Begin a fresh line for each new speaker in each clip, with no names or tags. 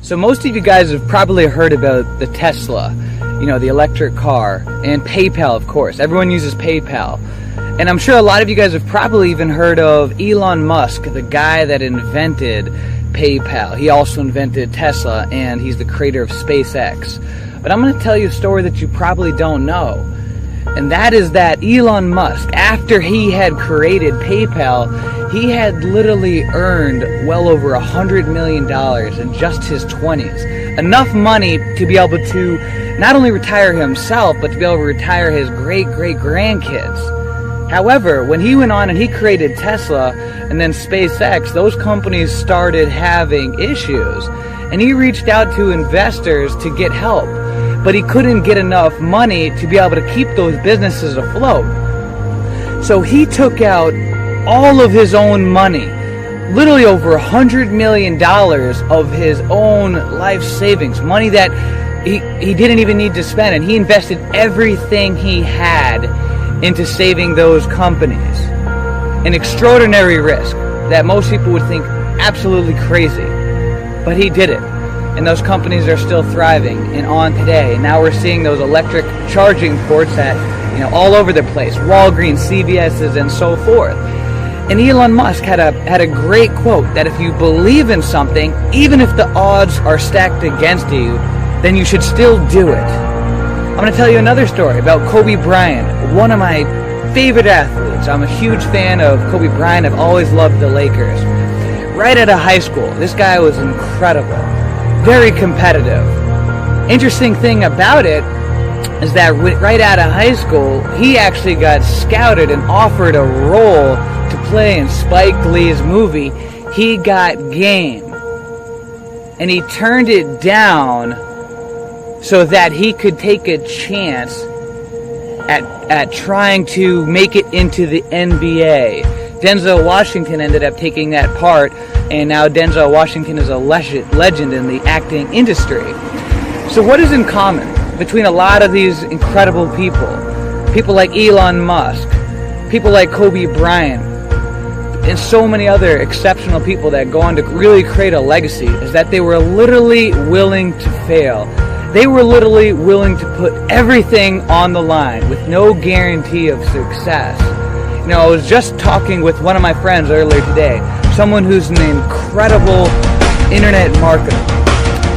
So most of you guys have probably heard about the Tesla, the electric car, and PayPal, of course. Everyone uses PayPal. And I'm sure a lot of you guys have probably even heard of Elon Musk, the guy that invented PayPal. He also invented Tesla, and he's the creator of SpaceX. But I'm going to tell you a story that you probably don't know. And that is that Elon Musk, after he had created PayPal, he had literally earned well over $100 million in just his 20s. Enough money to be able to not only retire himself, but to be able to retire his great-great-grandkids. However, when he went on and he created Tesla and then SpaceX, those companies started having issues. And he reached out to investors to get help. But he couldn't get enough money to be able to keep those businesses afloat. So he took out all of his own money, literally over $100 million of his own life savings, money that he didn't even need to spend, and he invested everything he had into saving those companies. An extraordinary risk that most people would think absolutely crazy, but he did it. And those companies are still thriving and on today. And now we're seeing those electric charging ports at, all over the place, Walgreens, CVS's, and so forth. And Elon Musk had a great quote that if you believe in something, even if the odds are stacked against you, then you should still do it. I'm going to tell you another story about Kobe Bryant, one of my favorite athletes. I'm a huge fan of Kobe Bryant. I've always loved the Lakers. Right out of high school, this guy was incredible. Very competitive. Interesting thing about it is that right out of high school, he actually got scouted and offered a role to play in Spike Lee's movie. He got game. And he turned it down so that he could take a chance at trying to make it into the NBA. Denzel Washington ended up taking that part, and now Denzel Washington is a legend in the acting industry. So what is in common between a lot of these incredible people? People like Elon Musk, people like Kobe Bryant, and so many other exceptional people that go on to really create a legacy, is that they were literally willing to fail. They were literally willing to put everything on the line with no guarantee of success. I was just talking with one of my friends earlier today, someone who's an incredible internet marketer,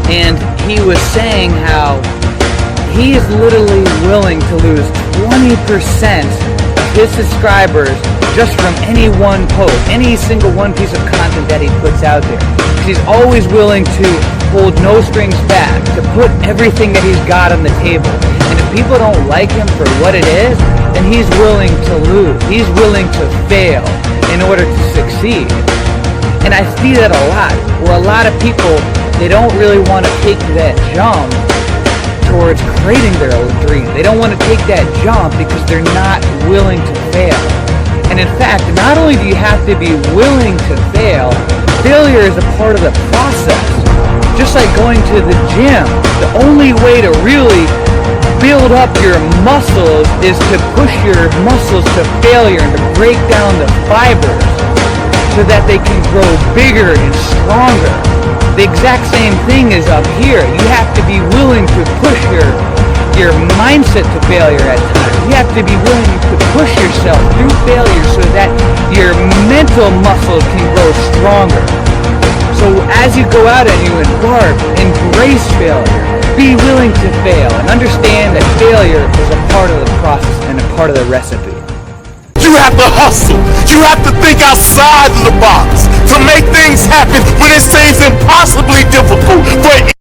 and he was saying how he is literally willing to lose 20% of his subscribers just from any one post, any single one piece of content that he puts out there. He's always willing to hold no strings back, to put everything that he's got on the table. And if people don't like him for what it is, then he's willing to lose. He's willing to fail in order to succeed. And I see that a lot, where a lot of people, they don't really want to take that jump towards creating their own dream. They don't want to take that jump because they're not willing to fail. And in fact, not only do you have to be willing to fail, failure is a part of the process. Just like going to the gym, the only way to really build up your muscles is to push your muscles to failure and to break down the fibers so that they can grow bigger and stronger. The exact same thing is up here. You have to be willing to push your mindset to failure at times. You have to be willing to push yourself through failure so that your mental muscles can grow stronger. So as you go out and you embark, embrace failure. Be willing to fail and understand that failure is a part of the process and a part of the recipe.
You have to hustle. You have to think outside of the box to make things happen when it seems impossibly difficult for